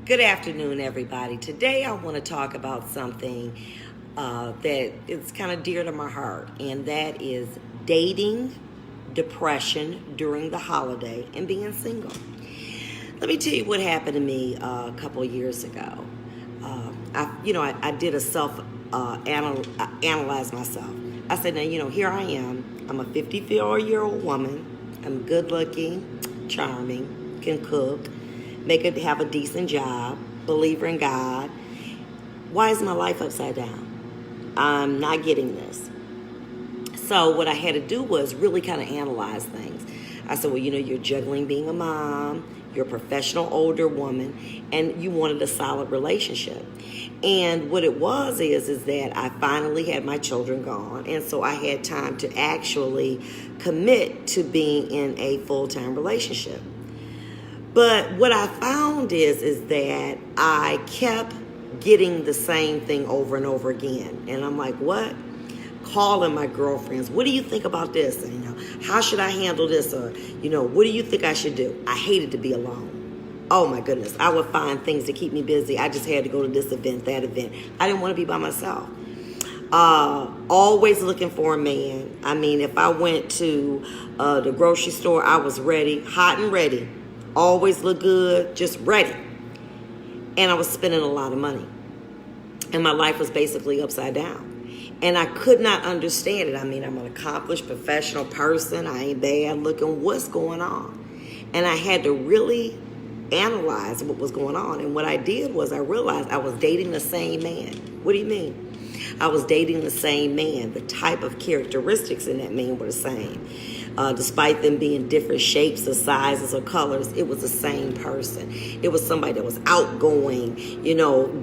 Good afternoon, everybody. Today I want to talk about something that is kind of dear to my heart, and that is dating, depression during the holiday, and being single. Let me tell you what happened to me a couple of years ago. I did a analyze myself. I said, now, here I am. I'm a 54-year-old woman. I'm good looking, charming, can cook, have a decent job, believer in God. Why is my life upside down? I'm not getting this. So what I had to do was really kind of analyze things. I said, well, you're juggling being a mom, you're a professional older woman, and you wanted a solid relationship. And what it was is that I finally had my children gone, and so I had time to actually commit to being in a full-time relationship. But what I found is that I kept getting the same thing over and over again. And I'm like, what? Calling my girlfriends, what do you think about this? And, how should I handle this? Or, what do you think I should do? I hated to be alone. Oh my goodness. I would find things to keep me busy. I just had to go to this event, that event. I didn't want to be by myself. Always looking for a man. I mean, if I went to the grocery store, I was ready, hot and ready. Always look good, just ready. And I was spending a lot of money. And my life was basically upside down. And I could not understand it. I mean, I'm an accomplished professional person. I ain't bad looking. What's going on? And I had to really analyze what was going on. And what I did was I realized I was dating the same man. What do you mean? I was dating the same man. The type of characteristics in that man were the same. Despite them being different shapes or sizes or colors, it was the same person. It was somebody that was outgoing,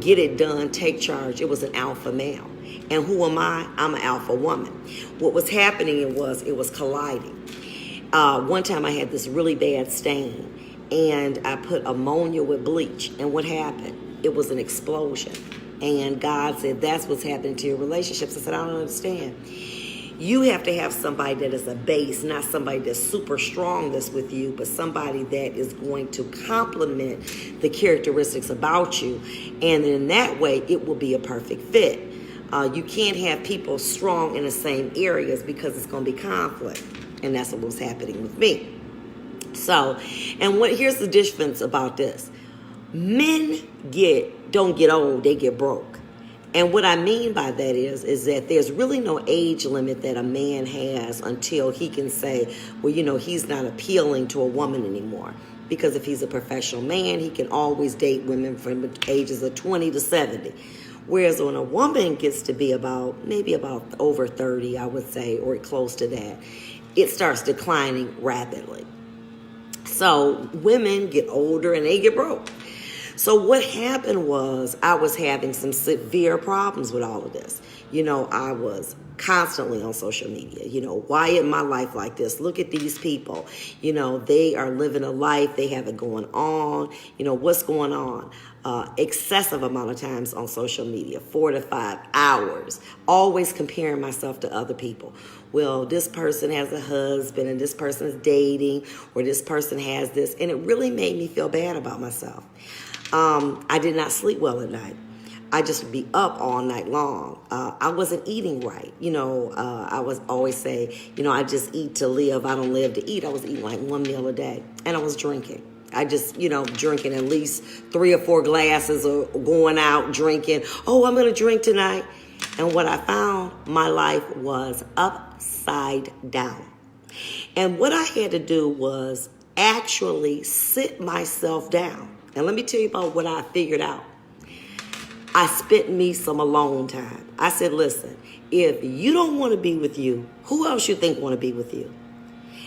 get it done, take charge. It was an alpha male. And who am I? I'm an alpha woman. What was happening it was colliding. One time I had this really bad stain, and I put ammonia with bleach. And what happened? It was an explosion. And God said, that's what's happening to your relationships. I said, I don't understand. You have to have somebody that is a base, not somebody that's super strong that's with you, but somebody that is going to complement the characteristics about you. And in that way, it will be a perfect fit. You can't have people strong in the same areas because it's going to be conflict. And that's what was happening with me. So, here's the difference about this. Men don't get old, they get broke. And what I mean by that is that there's really no age limit that a man has until he can say, well, he's not appealing to a woman anymore. Because if he's a professional man, he can always date women from ages of 20 to 70. Whereas when a woman gets to be maybe about over 30, I would say, or close to that, it starts declining rapidly. So women get older and they get broke. So what happened was I was having some severe problems with all of this. I was constantly on social media. Why is my life like this? Look at these people. They are living a life. They have it going on. What's going on? Excessive amount of times on social media, 4 to 5 hours, always comparing myself to other people. Well, this person has a husband and this person is dating, or this person has this. And it really made me feel bad about myself. I did not sleep well at night. I just would be up all night long. I wasn't eating right. I was always say, I just eat to live. I don't live to eat. I was eating like one meal a day. And I was drinking. I just, drinking at least 3 or 4 glasses or going out drinking. Oh, I'm going to drink tonight. And what I found, my life was upside down. And what I had to do was actually sit myself down. And let me tell you about what I figured out. I spent me some alone time. I said, listen, if you don't want to be with you, who else you think want to be with you?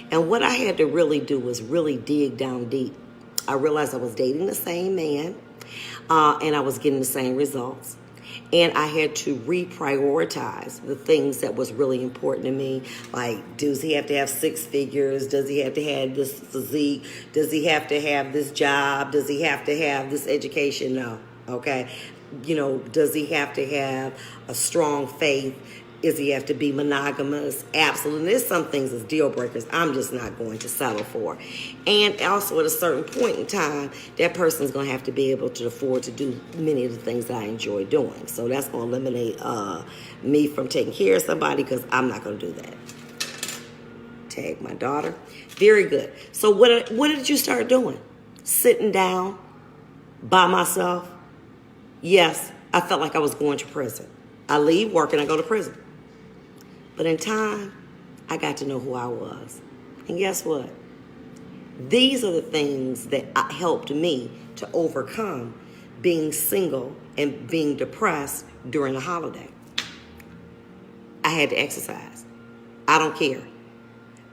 And what I had to really do was really dig down deep. I realized I was dating the same man, and I was getting the same results. And I had to reprioritize the things that was really important to me. Like, does he have to have 6 figures? Does he have to have this physique? Does he have to have this job? Does he have to have this education? No. Okay. Does he have to have a strong faith? Does he have to be monogamous? Absolutely. There's some things as deal breakers I'm just not going to settle for. And also at a certain point in time, that person's going to have to be able to afford to do many of the things that I enjoy doing. So that's going to eliminate me from taking care of somebody, because I'm not going to do that. Tag my daughter. Very good. So what did you start doing? Sitting down by myself? Yes, I felt like I was going to prison. I leave work and I go to prison. But in time, I got to know who I was. And guess what? These are the things that helped me to overcome being single and being depressed during the holiday. I had to exercise. I don't care.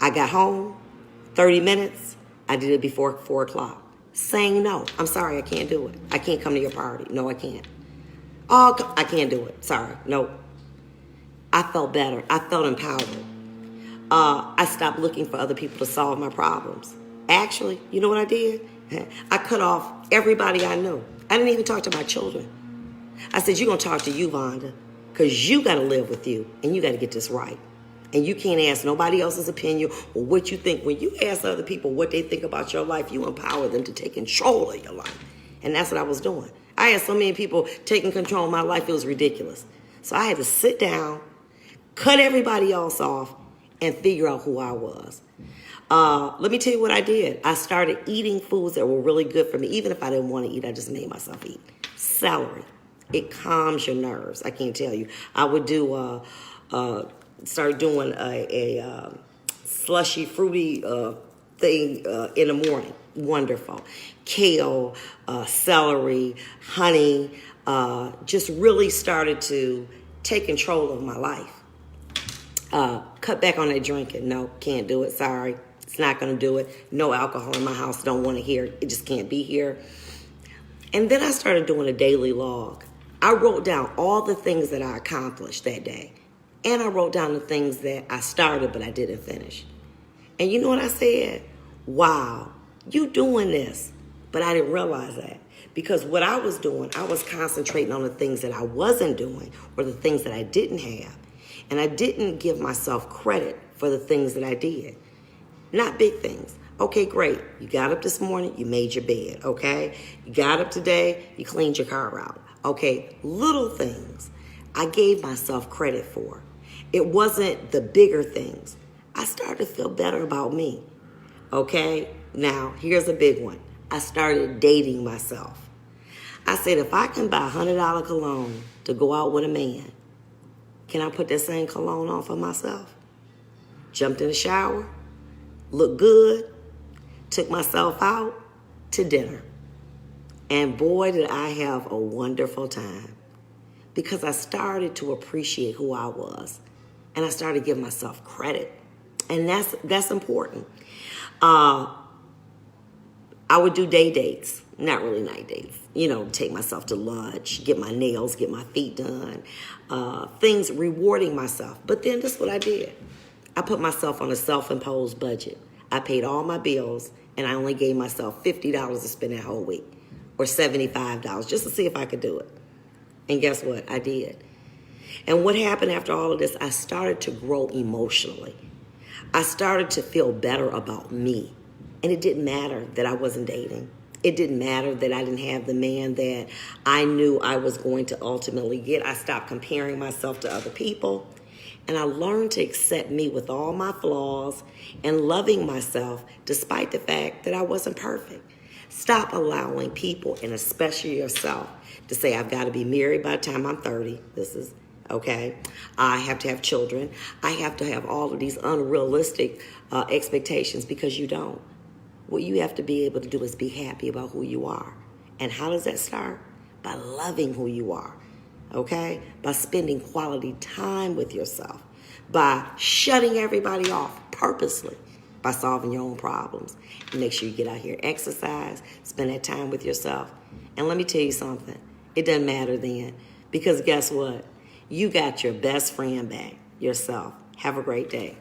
I got home, 30 minutes, I did it before 4 o'clock. Saying no. I'm sorry, I can't do it. I can't come to your party. No, I can't. Oh, I can't do it. Sorry. No. I felt better. I felt empowered. I stopped looking for other people to solve my problems. Actually, you know what I did? I cut off everybody I knew. I didn't even talk to my children. I said, you're going to talk to you, Vonda, because you got to live with you, and you got to get this right. And you can't ask nobody else's opinion or what you think. When you ask other people what they think about your life, you empower them to take control of your life. And that's what I was doing. I had so many people taking control of my life, it was ridiculous. So I had to sit down, cut everybody else off, and figure out who I was. Let me tell you what I did. I started eating foods that were really good for me. Even if I didn't want to eat, I just made myself eat. Celery. It calms your nerves. I can't tell you. I would do, start doing a slushy, fruity thing in the morning. Wonderful. Kale, celery, honey, just really started to take control of my life. Cut back on that drinking. No, can't do it. Sorry. It's not going to do it. No alcohol in my house. Don't want to hear it. It just can't be here. And then I started doing a daily log. I wrote down all the things that I accomplished that day. And I wrote down the things that I started but I didn't finish. And you know what I said? Wow, you doing this. But I didn't realize that. Because what I was doing, I was concentrating on the things that I wasn't doing or the things that I didn't have. And I didn't give myself credit for the things that I did. Not big things. Okay, great. You got up this morning, you made your bed, okay? You got up today, you cleaned your car out. Okay, little things I gave myself credit for. It wasn't the bigger things. I started to feel better about me. Okay, now here's a big one. I started dating myself. I said, if I can buy $100 cologne to go out with a man, can I put that same cologne on for myself? Jumped in the shower, looked good, took myself out to dinner. And boy, did I have a wonderful time. Because I started to appreciate who I was. And I started giving myself credit. And that's important. I would do day dates, not really night dates. You know, take myself to lunch, get my nails, get my feet done. Things rewarding myself. But then this is what I did. I put myself on a self-imposed budget. I paid all my bills, and I only gave myself $50 to spend that whole week. Or $75, just to see if I could do it. And guess what? I did. And what happened after all of this, I started to grow emotionally. I started to feel better about me. And it didn't matter that I wasn't dating. It didn't matter that I didn't have the man that I knew I was going to ultimately get. I stopped comparing myself to other people. And I learned to accept me with all my flaws and loving myself despite the fact that I wasn't perfect. Stop allowing people, and especially yourself, to say, I've got to be married by the time I'm 30. This is, okay. I have to have children. I have to have all of these unrealistic expectations, because you don't. What you have to be able to do is be happy about who you are. And how does that start? By loving who you are, okay? By spending quality time with yourself. By shutting everybody off purposely. By solving your own problems. And make sure you get out here, exercise, spend that time with yourself. And let me tell you something. It doesn't matter then. Because guess what? You got your best friend back, yourself. Have a great day.